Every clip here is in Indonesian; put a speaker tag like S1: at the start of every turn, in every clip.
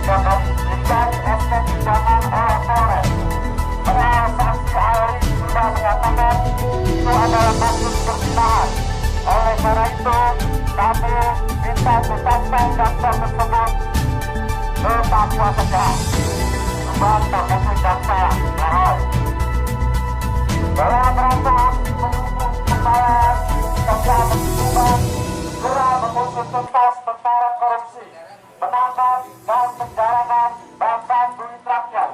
S1: dapat dicari persidangan oleh Polres. Padahal saksi ahli sudah menyatakan itu adalah kasus perzinahan. Oleh karena itu, kami minta tetapkan jaksa tersebut ke Papua saja. Sebab terkait jaksa mahal. Dalam rangka mendukung kepala jaksa menunjukkan segera mengusut tuntas tentara korupsi, menangkap dan penjarakan bantuan duit rakyat.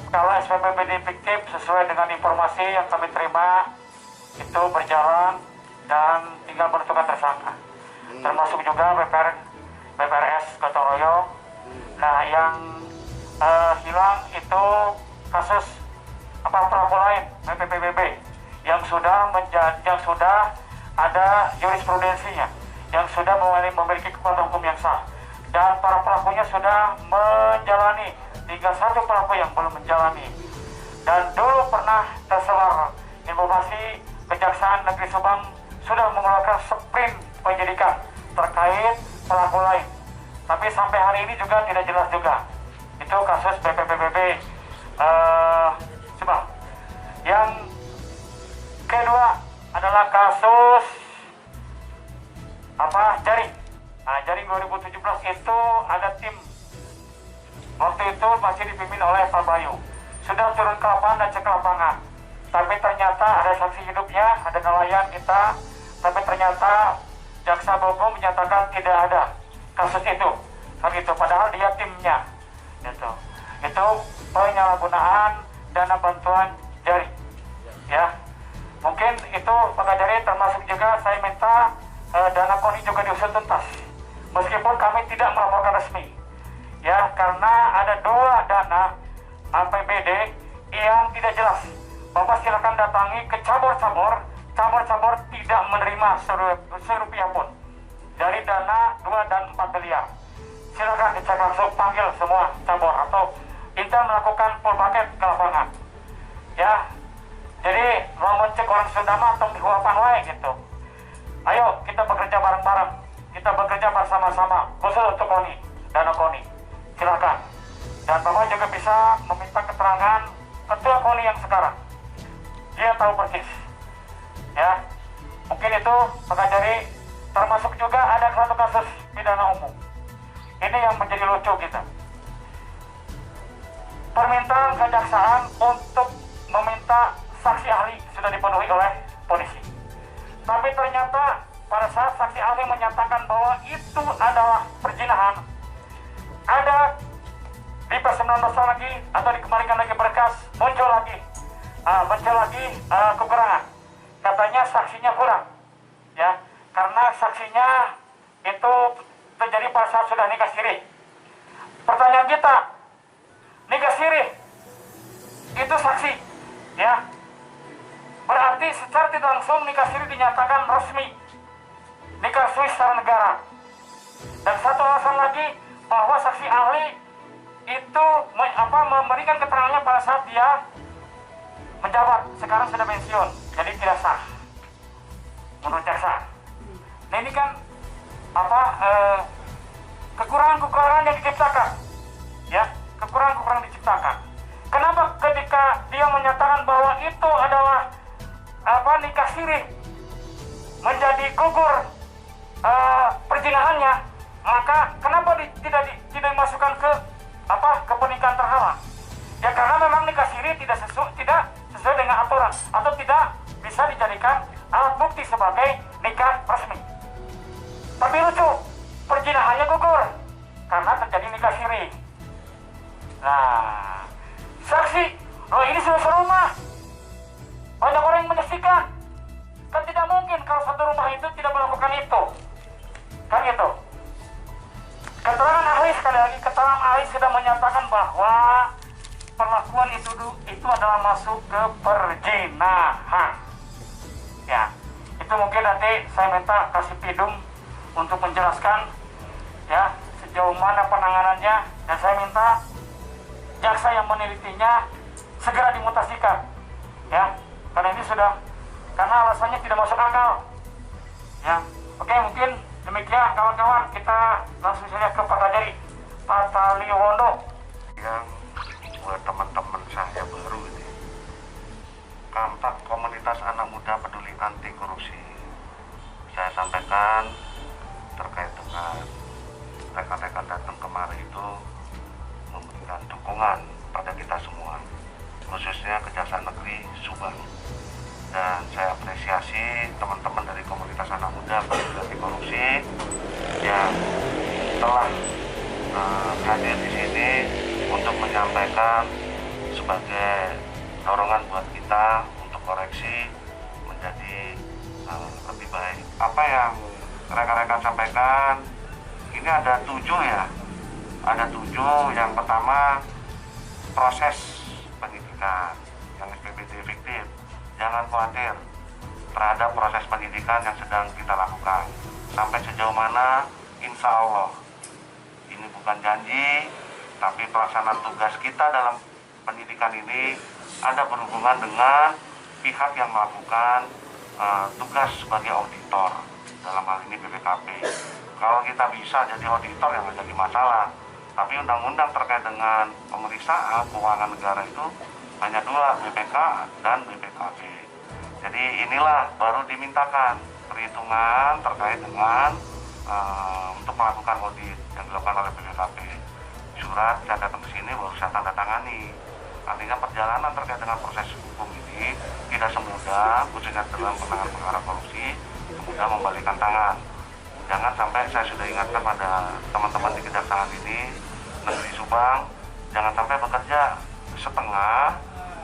S1: Kalau SPPBD fiktif sesuai dengan informasi yang kami terima itu berjalan dan tinggal menentukan tersangka, termasuk juga BPRS Gotong Royong. Nah, yang hilang itu kasus pelaku lain BPPBB yang sudah ada jurisprudensinya, yang sudah memiliki kekuatan hukum yang sah, dan para pelakunya sudah menjalani, tinggal satu pelaku yang belum menjalani. Dan dulu pernah tersebar informasi Kejaksaan Negeri Subang sudah mengeluarkan sprint penyidikan terkait pelaku lain, tapi sampai hari ini juga tidak jelas juga. Itu kasus BPPBB Subang. Yang kedua adalah kasus jaring. Nah, jaring 2017 itu ada tim. Waktu itu masih dipimpin oleh Pak Bayu. Sudah turun ke lapangan dan cek ke lapangan. Tapi ternyata ada saksi hidupnya, ada nelayan kita. Tapi ternyata Jaksa Bogor menyatakan tidak ada kasus itu. Kan itu, padahal dia timnya. Gitu. Itu penyalahgunaan dana bantuan jaring. Ya, mungkin itu Pak Kajari, termasuk juga saya minta dana KONI juga diusut tuntas, meskipun kami tidak melaporkan resmi, ya, karena ada dua dana APBD yang tidak jelas. Bapak silakan datangi ke cabur-cabur tidak menerima serupiah pun dari dana 2 dan 4 miliar. Silakan dicek langsung, panggil semua cabur atau Intel melakukan full paket ke lapangan. Ya, jadi mau mencek orang Sundama atau dihuapan wae gitu. Ayo kita bekerja bareng-bareng, kita bekerja bersama-sama, khusus untuk KONI, dana KONI. Silakan. Dan Bapak juga bisa meminta keterangan ketua KONI yang sekarang. Dia tahu persis. Ya, mungkin itu Pak Kajari, termasuk juga ada satu kasus pidana umum. Ini yang menjadi lucu kita. Permintaan kejaksaan untuk meminta saksi ahli sudah dipenuhi oleh polisi. Tapi ternyata pada saat saksi ahli menyatakan bahwa itu adalah perzinahan, ada di P19 lagi atau dikembalikan lagi berkas, muncul lagi kekurangan. Katanya saksinya kurang, ya, karena saksinya itu terjadi pada saat sudah nikah siri. Pertanyaan kita, nikah siri itu saksi, ya, berarti secara tidak langsung nikah siri dinyatakan resmi, nikah siri secara negara. Dan satu alasan lagi bahwa saksi ahli itu memberikan keterangannya pada saat dia menjabat, sekarang sudah pensiun, jadi tidak sah menurut jaksa. Nah, ini kan kekurangan-kekurangan yang diciptakan, ya, kekurangan-kekurangan diciptakan. Kenapa ketika dia menyatakan bahwa itu adalah nikah siri menjadi gugur perzinahannya, maka kenapa tidak dimasukkan ke pernikahan terhalang? Ya, karena memang nikah siri tidak sesuai dengan aturan atau tidak bisa dijadikan alat bukti sebagai nikah resmi. Tapi lucu, perzinahannya gugur karena terjadi nikah siri. Nah, saksi, ini sudah serumah, banyak orang yang menyaksikan. Kan tidak mungkin kalau satu rumah itu tidak melakukan itu, kan gitu. Keterangan ahli, sekali lagi keterangan ahli sudah menyatakan bahwa perlakuan itu adalah masuk ke perzinahan. Ya, itu mungkin nanti saya minta kasih Pidum untuk menjelaskan, ya, sejauh mana penanganannya, dan saya minta jaksa yang menelitinya segera dimutasikan, ya, karena ini sudah, karena alasannya tidak masuk akal, ya. Oke, mungkin Demikian kawan-kawan, kita langsung saja ke Pak Tajari, Pak Taliwondo.
S2: Yang buat teman-teman saya baru ini, Kampak Komunitas Anak Muda Peduli Anti Korupsi, saya sampaikan terkait dengan rekan-rekan datang kemari itu memberikan dukungan pada kita semua, khususnya Kejaksaan Negeri Subang. Dan saya apresiasi teman-teman dari komunitas anak muda peduli anti korupsi yang telah hadir di sini untuk menyampaikan sebagai dorongan buat kita untuk koreksi menjadi lebih baik. Apa yang rekan-rekan sampaikan ini ada 7 ya, ada 7. Yang pertama, proses penyidikan yang SPPD fiktif. Jangan khawatir terhadap proses penyidikan yang sedang kita lakukan. Sampai sejauh mana, insya Allah, ini bukan janji, tapi pelaksanaan tugas kita dalam penyidikan ini ada berhubungan dengan pihak yang melakukan tugas sebagai auditor, dalam hal ini BPKP. Kalau kita bisa jadi auditor yang nggak jadi masalah, tapi undang-undang terkait dengan pemeriksaan keuangan negara itu hanya 2, BPK dan BPKP. Jadi inilah baru dimintakan perhitungan terkait dengan untuk melakukan audit yang dilakukan oleh BPKP. Surat saya datang ke sini baru saya tanda tangani. Artinya perjalanan terkait dengan proses hukum ini tidak semudah, khususnya dalam penanganan perkara korupsi, semudah membalikan tangan. Jangan sampai, saya sudah ingatkan pada teman-teman di Kejaksaan ini, Negeri Subang, jangan sampai bekerja setengah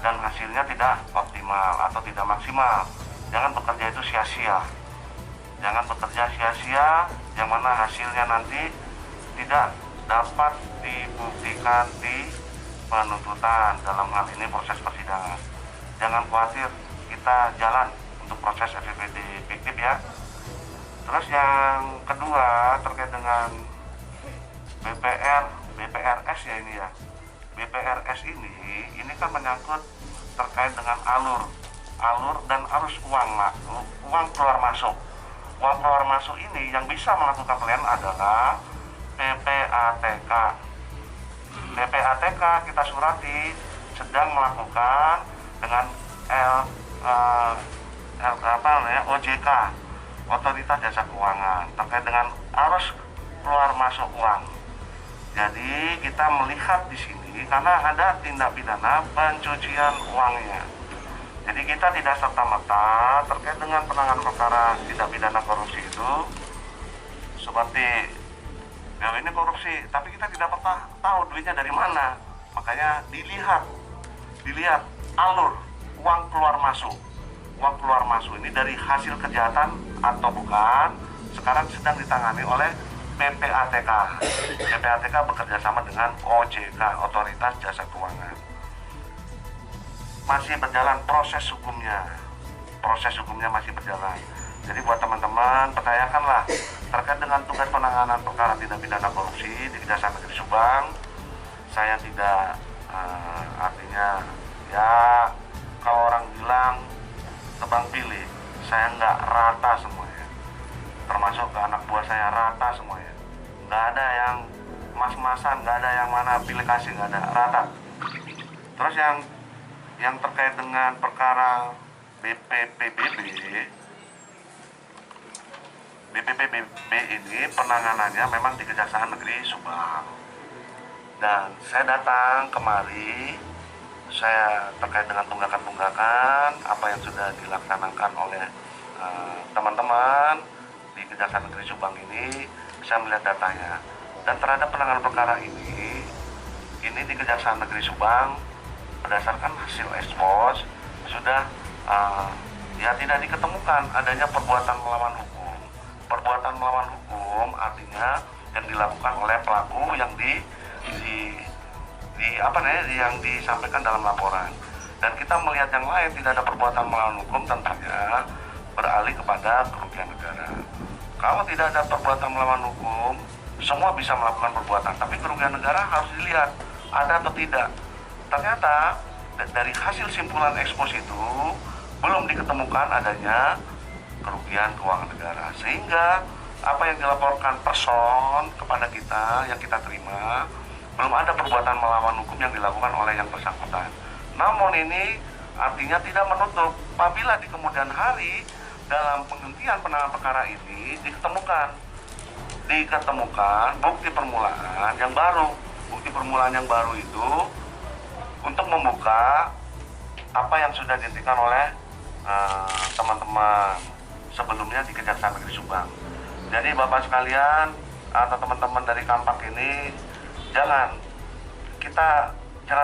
S2: dan hasilnya tidak optimal atau tidak maksimal. Jangan bekerja itu sia-sia. Jangan bekerja sia-sia yang mana hasilnya nanti tidak dapat dibuktikan di penuntutan, dalam hal ini proses persidangan. Jangan khawatir, kita jalan untuk proses SPPD fiktif ya. Terus yang kedua terkait dengan BPRS ya ini ya. BPRS ini kan menyangkut terkait dengan alur dan arus uang keluar masuk. Uang keluar masuk ini yang bisa melakukan pelayanan adalah PPATK. PPATK kita surati sedang melakukan dengan OJK, Otoritas Jasa Keuangan, terkait dengan arus keluar masuk uang. Jadi kita melihat di sini karena ada tindak pidana pencucian uangnya. Jadi kita tidak serta-merta terkait dengan penanganan perkara tindak pidana korupsi itu seperti ya ini korupsi, tapi kita tidak pernah tahu duitnya dari mana. Makanya dilihat alur uang keluar masuk. Uang keluar masuk ini dari hasil kejahatan atau bukan, sekarang sedang ditangani oleh PPATK. PPATK bekerja sama dengan OJK, Otoritas Jasa Keuangan. Masih berjalan proses hukumnya. Proses hukumnya masih berjalan. Jadi buat teman-teman, percayakanlah terkait dengan tugas penanganan perkara tindak pidana korupsi di Kejaksaan Negeri Subang. Saya tidak artinya ya kalau orang bilang tebang pilih, saya nggak rata semuanya. Termasuk ke anak buah saya rata semuanya. Nggak ada yang mas-masan, nggak ada yang mana pilih kasih, nggak ada, rata. Terus yang terkait dengan perkara BPPB ini penanganannya memang di Kejaksaan Negeri Subang. Dan saya datang kemari, saya terkait dengan tunggakan-tunggakan apa yang sudah dilaksanakan oleh teman-teman di Kejaksaan Negeri Subang ini, saya melihat datanya. Dan terhadap penanganan perkara ini di Kejaksaan Negeri Subang berdasarkan hasil expose sudah ya tidak diketemukan adanya perbuatan melawan hukum. Perbuatan melawan hukum artinya yang dilakukan oleh pelaku yang yang disampaikan dalam laporan. Dan kita melihat yang lain tidak ada perbuatan melawan hukum, tentunya beralih kepada kerugian negara. Kalau tidak ada perbuatan melawan hukum, semua bisa melakukan perbuatan, tapi kerugian negara harus dilihat ada atau tidak. Ternyata dari hasil simpulan ekspos itu belum diketemukan adanya kerugian keuangan negara, sehingga apa yang dilaporkan person kepada kita yang kita terima, belum ada perbuatan melawan hukum yang dilakukan oleh yang bersangkutan. Namun ini artinya tidak menutup apabila di kemudian hari dalam penghentian penanganan perkara ini diketemukan bukti permulaan yang baru. Bukti permulaan yang baru itu untuk membuka apa yang sudah dihentikan oleh teman-teman sebelumnya di Kejaksaan Negeri Subang. Jadi Bapak sekalian atau teman-teman dari Kampak ini jangan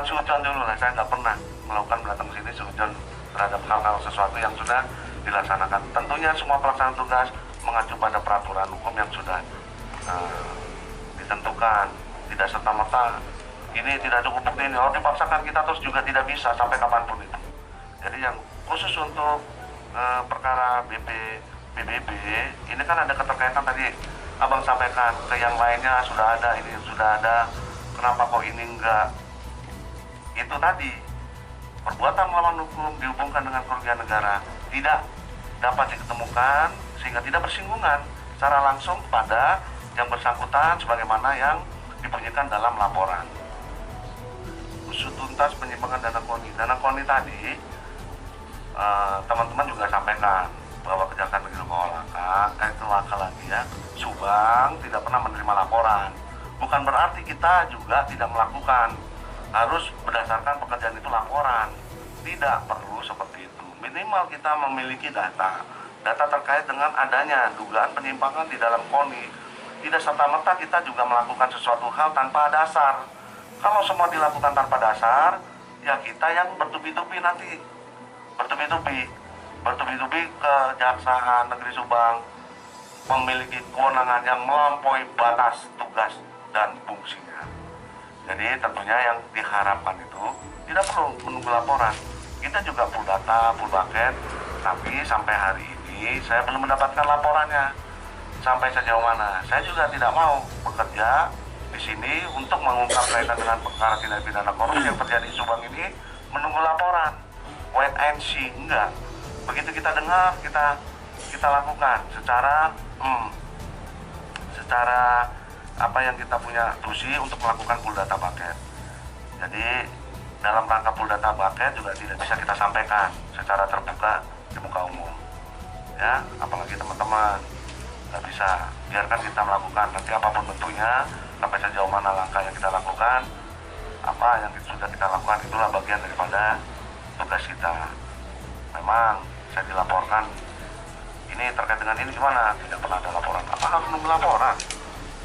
S2: suudzon dulu lah. Saya nggak pernah melakukan datang sini suudzon terhadap hal-hal sesuatu yang sudah dilaksanakan. Tentunya semua pelaksanaan tugas mengacu pada peraturan hukum yang sudah ditentukan. Tidak serta-merta ini tidak cukup bukti ini, kalau dipaksakan kita terus juga tidak bisa sampai kapanpun itu. Jadi yang khusus untuk perkara BBB ini kan ada keterkaitan tadi Abang sampaikan ke yang lainnya sudah ada, ini sudah ada, kenapa kok ini enggak? Itu tadi perbuatan melawan hukum dihubungkan dengan kerugian negara tidak dapat diketemukan sehingga tidak bersinggungan secara langsung pada yang bersangkutan sebagaimana yang dibunyikan dalam laporan. Usut tuntas penyimpangan dana KONI tadi teman-teman juga sampaikan bahwa Kejaksaan Negeri Subang tidak pernah menerima laporan. Bukan berarti kita juga tidak melakukan, harus berdasarkan pekerjaan itu laporan. Tidak perlu seperti itu. Minimal kita memiliki data terkait dengan adanya dugaan penyimpangan di dalam KONI. Tidak serta-merta kita juga melakukan sesuatu hal tanpa dasar. Kalau semua dilakukan tanpa dasar, ya kita yang bertubi-tubi nanti. Bertubi-tubi Kejaksaan Negeri Subang memiliki kewenangan yang melampaui batas tugas dan fungsinya. Jadi tentunya yang diharapkan itu tidak perlu menunggu laporan. Kita juga full data, full bucket, tapi sampai hari ini saya belum mendapatkan laporannya. Sampai sejauh mana? Saya juga tidak mau bekerja di sini untuk mengungkap kaitan dengan perkara tindak pidana korupsi yang terjadi di Subang ini menunggu laporan. Wait and see, enggak. Begitu kita dengar, kita lakukan secara apa yang kita punya tusi untuk melakukan full data bucket. Jadi dalam rangka full data bucket juga tidak bisa kita sampaikan secara terbuka di muka umum. Ya, apalagi teman-teman. Nggak bisa, biarkan kita melakukan nanti apapun bentuknya, sampai sejauh mana langkah yang kita lakukan, apa yang sudah kita lakukan itulah bagian daripada tugas kita. Memang saya dilaporkan ini terkait dengan ini gimana, tidak pernah ada laporan. Apa harus menunggu laporan?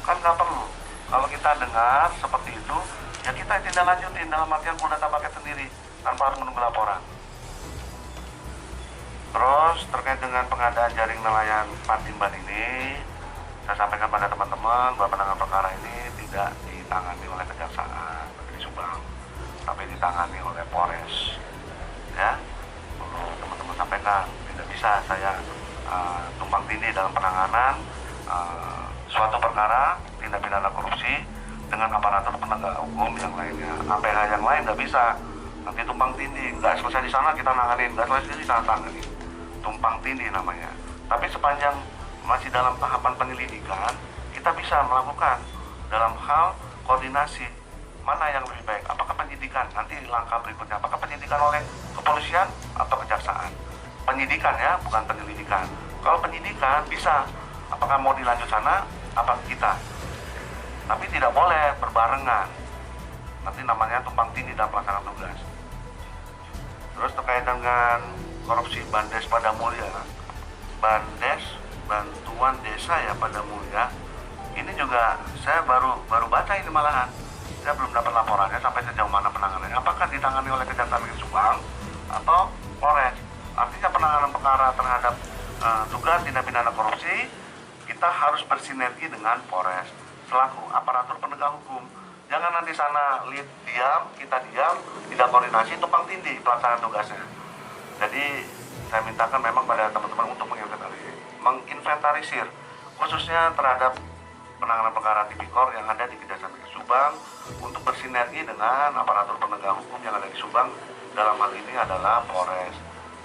S2: Kan nggak perlu. Kalau kita dengar seperti itu, ya kita tidak lanjutin dalam artian full data paket sendiri tanpa harus menunggu laporan. Terus terkait dengan pengadaan jaring nelayan Patimban ini, saya sampaikan pada teman-teman bahwa penanganan perkara ini tidak ditangani oleh Kejaksaan Negeri Subang, tapi ditangani oleh Polres. Ya, perlu teman-teman sampaikan, tidak bisa saya tumpang tindih dalam penanganan suatu perkara tindak pidana korupsi dengan aparatur penegak hukum yang lainnya. APH yang lain nggak bisa, nanti tumpang tindih, nggak selesai di sana kita nanganin, nggak selesai di sana tangani. Tumpang tindih namanya. Tapi sepanjang masih dalam tahapan penyelidikan, kita bisa melakukan dalam hal koordinasi mana yang lebih baik. Apakah penyidikan, nanti langkah berikutnya, apakah penyidikan oleh kepolisian atau kejaksaan. Penyidikan ya, bukan penyelidikan. Kalau penyidikan bisa, apakah mau dilanjut sana, apa kita. Tapi tidak boleh berbarengan. Nanti namanya tumpang tindih dalam pelaksanaan tugas. Terus terkait dengan korupsi Bandes Pada Mulya, Bandes Bantuan Desa ya Pada Mulya, ini juga saya baru baca ini malahan. Saya belum dapat laporannya sampai sejauh mana penanganannya. Apakah ditangani oleh Kejaksaan Negeri Subang atau Polres? Artinya penanganan perkara terhadap dugaan tindak pidana korupsi kita harus bersinergi dengan Polres selaku aparatur penegak hukum. Jangan nanti sana diam, kita diam, tidak koordinasi, tumpang tindih pelaksanaan tugasnya. Jadi saya mintakan memang pada teman-teman untuk menginventarisir khususnya terhadap penanganan perkara tipikor yang ada di Kejaksaan Negeri Subang untuk bersinergi dengan aparatur penegak hukum yang ada di Subang, dalam hal ini adalah Polres.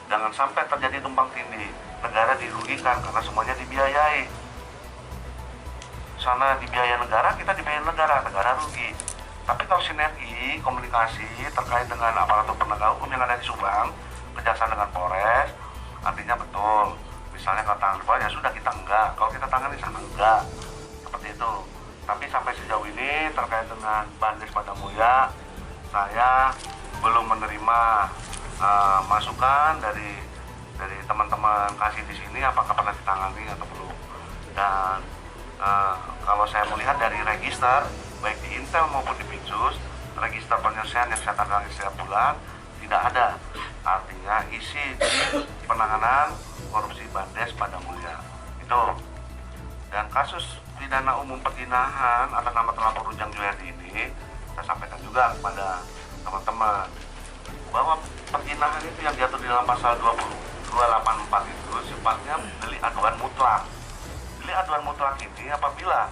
S2: Jangan sampai terjadi tumpang tindih, negara dirugikan karena semuanya dibiayai. sana dibiaya negara, kita dibiaya negara, negara rugi. Tapi kalau sinergi komunikasi terkait dengan aparatur penegak hukum yang ada di Subang, kejaksaan dengan Polres, artinya betul. Misalnya kalau tangan Polres ya sudah kita enggak, kalau kita tangani sana enggak, seperti itu. Tapi sampai sejauh ini terkait dengan Bandes Padamulya, saya belum menerima masukan dari teman-teman kasih di sini apakah pernah ditangani atau belum. Dan kalau saya melihat dari register baik di Intel maupun di Pitsus, register penyelesaian yang saya tangani setiap bulan tidak ada. Artinya isi di penanganan korupsi Bandes Padamulya itu. Dan kasus pidana umum perjinahan atas nama terlapor Ujang Juherdi ini, saya sampaikan juga kepada teman-teman bahwa perjinahan itu yang diatur di dalam pasal 284 itu sifatnya delik aduan mutlak. Delik aduan mutlak ini apabila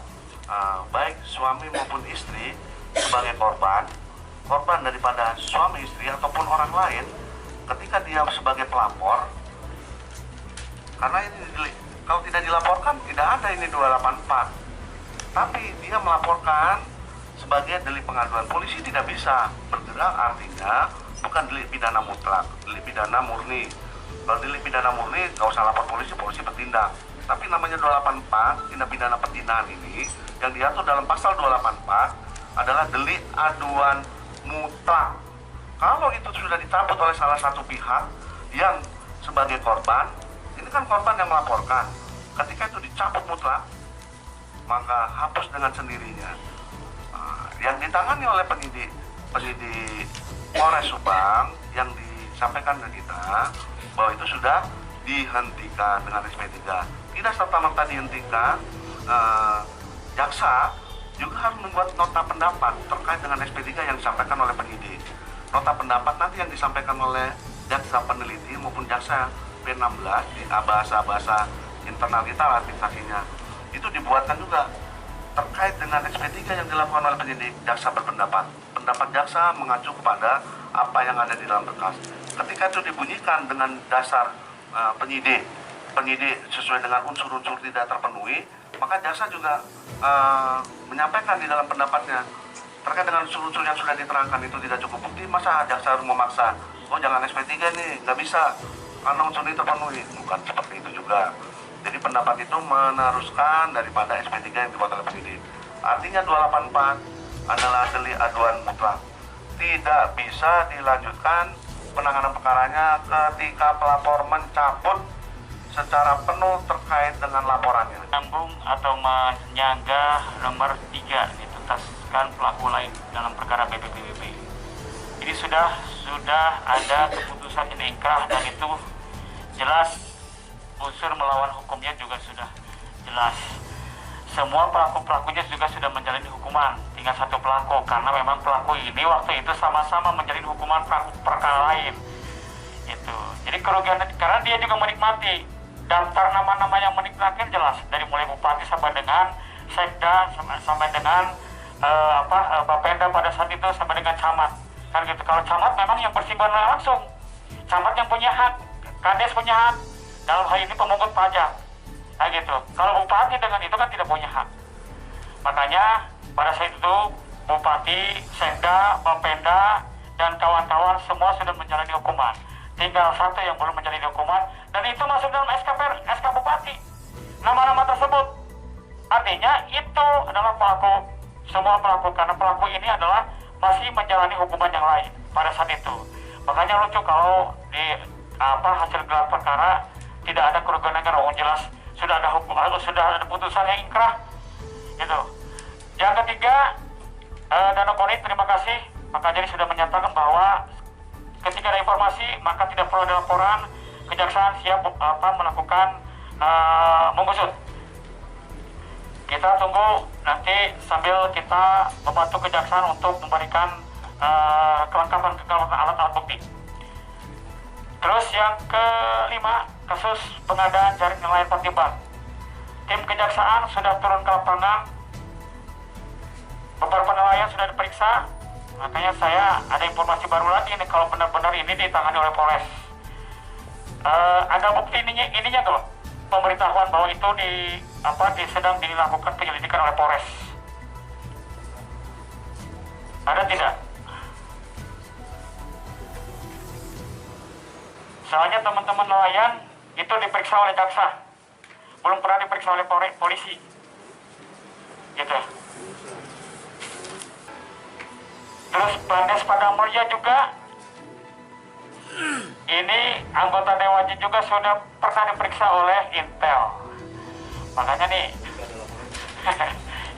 S2: baik suami maupun istri sebagai korban daripada suami istri ataupun orang lain, ketika dia sebagai pelapor, karena ini kalau tidak dilaporkan tidak ada ini 284, tapi dia melaporkan sebagai delik pengaduan, polisi tidak bisa bergerak, artinya bukan delik pidana mutlak, delik pidana murni. Kalau delik pidana murni nggak usah lapor polisi, polisi bertindak. Tapi namanya 284, tindak pidana perjinahan ini yang diatur dalam pasal 284 adalah delik aduan mutlak. Kalau itu sudah dicabut oleh salah satu pihak yang sebagai korban, ini kan korban yang melaporkan. Ketika itu dicabut mutlak, maka hapus dengan sendirinya. Yang ditangani oleh penyidik Polres Subang yang disampaikan ke kita bahwa itu sudah dihentikan dengan SP3. Tidak serta-merta dihentikan, jaksa juga harus membuat nota pendapat terkait dengan SP3 yang disampaikan oleh penyidik. Nota pendapat nanti yang disampaikan oleh jaksa peneliti maupun jaksa P16 di bahasa-bahasa internal kita lah administrasinya, itu dibuatkan juga terkait dengan SP3 yang dilakukan oleh penyidik. Jaksa berpendapat, pendapat jaksa mengacu kepada apa yang ada di dalam berkas. Ketika itu dibunyikan dengan dasar penyidik sesuai dengan unsur-unsur tidak terpenuhi, maka jaksa juga menyampaikan di dalam pendapatnya terkait dengan unsur-unsur yang sudah diterangkan itu tidak cukup bukti, masa jaksa harus memaksa, oh jangan SP3 nih, nggak bisa karena unsur ini terpenuhi. Bukan seperti itu juga. Jadi pendapat itu meneruskan daripada SP3 yang dibuat oleh penyidik. Artinya 284 adalah delik aduan mutlak. Tidak bisa dilanjutkan penanganan perkaranya ketika pelapor mencabut secara penuh terkait dengan laporannya.
S1: Sambung atau menyanggah nomor 3 dituntaskan pelaku lain dalam perkara BPPB. Ini sudah ada keputusan yang inkrah dan itu jelas unsur melawan hukumnya juga sudah jelas. Semua pelaku-pelakunya juga sudah menjalani hukuman, tinggal satu pelaku karena memang pelaku ini waktu itu sama-sama menjalani hukuman perkara lain. Itu. Jadi kerugian karena dia juga menikmati daftar nama-nama yang menikmati jelas dari mulai bupati sampai dengan sekda sampai dengan Bapenda pada saat itu sampai dengan camat. Kan gitu. Kalau camat memang yang bersinggungan langsung, camat yang punya hak, kades punya hak, dalam hal ini pemungut pajak. Nah gitu. Kalau bupati dengan itu kan tidak punya hak. Makanya pada saat itu bupati, sekda, bapenda dan kawan-kawan semua sudah menjalani hukuman. Tinggal satu yang belum menjalani hukuman dan itu masuk dalam SK bupati. Nama-nama tersebut. Artinya itu adalah pelaku, semua pelaku karena pelaku ini adalah masih menjalani hukuman yang lain pada saat itu. Makanya lucu kalau di hasil gelar perkara tidak ada kerugian negara, jelas sudah ada hukum, sudah ada putusan yang inkrah gitu. Yang ketiga, Danaponi terima kasih, maka jadi sudah menyatakan bahwa ketika ada informasi maka tidak perlu ada laporan, kejaksaan siap melakukan mengusut. Kita tunggu nanti sambil kita membantu kejaksaan untuk memberikan kelengkapan alat-alat bukti. Terus yang kelima, kasus pengadaan jaring nelayan Patiban. Tim kejaksaan sudah turun ke lapangan, beberapa nelayan sudah diperiksa. Makanya saya ada informasi baru lagi nih kalau benar-benar ini ditangani oleh Polres. Ada bukti ininya tuh. pemberitahuan bahwa itu sedang dilakukan penyelidikan oleh Polres? Ada tidak? Soalnya teman-teman nelayan itu diperiksa oleh jaksa, belum pernah diperiksa oleh polisi, gitu. Terus Bandes Padamulya juga, ini anggota Dewan juga sudah pernah diperiksa oleh Intel. Makanya nih,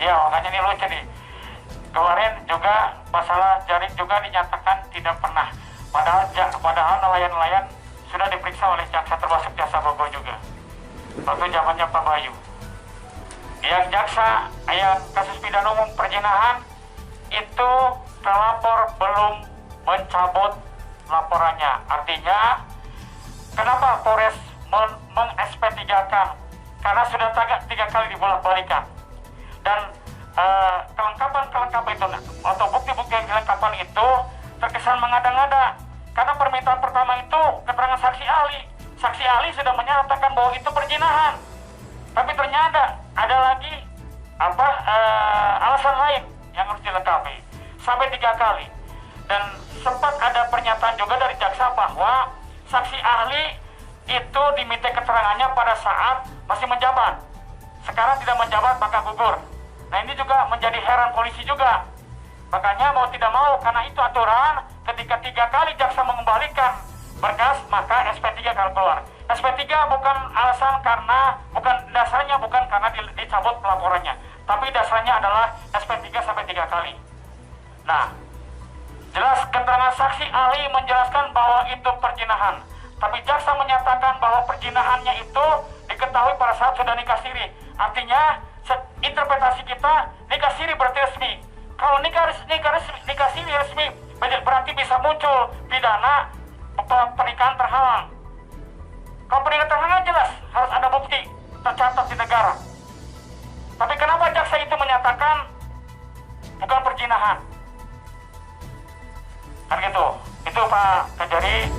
S1: ya makanya nih lucu nih. Kemarin juga masalah jaring juga dinyatakan tidak pernah. Padahal nelayan-nelayan sudah diperiksa oleh jaksa, termasuk Jasa Bogo juga. Waktu zamannya Pak Bayu. Yang jaksa, yang kasus pidana umum perjinahan itu terlapor belum mencabut laporannya. Artinya, kenapa Polres meng-SP3-kan? Karena sudah 3 kali dibolak-balikan. Dan kelengkapan itu atau bukti-bukti yang dilengkapan itu terkesan mengada-ngada. Karena permintaan pertama itu keterangan saksi ahli. Saksi ahli sudah menyatakan bahwa itu perzinahan. Tapi ternyata ada lagi alasan lain yang harus dilengkapi. Sampai 3 kali. Dan sempat ada pernyataan juga dari jaksa bahwa saksi ahli itu diminta keterangannya pada saat masih menjabat. Sekarang tidak menjabat maka gugur. Nah ini juga menjadi heran polisi juga. Makanya mau tidak mau, karena itu aturan, ketika 3 kali jaksa mengembalikan berkas, maka SP3 akan keluar. SP3 bukan alasan dasarnya bukan karena dicabut pelaporannya, tapi dasarnya adalah SP3 sampai 3 kali. Nah, jelas keterangan saksi ahli menjelaskan bahwa itu perzinahan, tapi jaksa menyatakan bahwa perzinahannya itu diketahui pada saat sudah nikah siri. Artinya, interpretasi kita, nikah siri berarti resmi. Kalau nikah siri resmi, berarti bisa muncul pidana pernikahan terhalang. Kalau pernikahan terhalang jelas harus ada bukti tercatat di negara. Tapi kenapa jaksa itu menyatakan bukan perzinahan? Kan gitu. Itu Pak Kejari.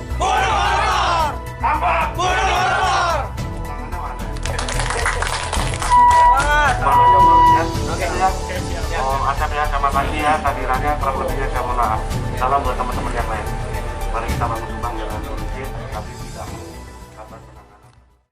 S2: Asap ya, sama pagi ya, kehadirannya kurang lebihnya saya mohon maaf. Salam buat teman-teman yang lain. Mari kita bangun sumbang jalan solusi, tapi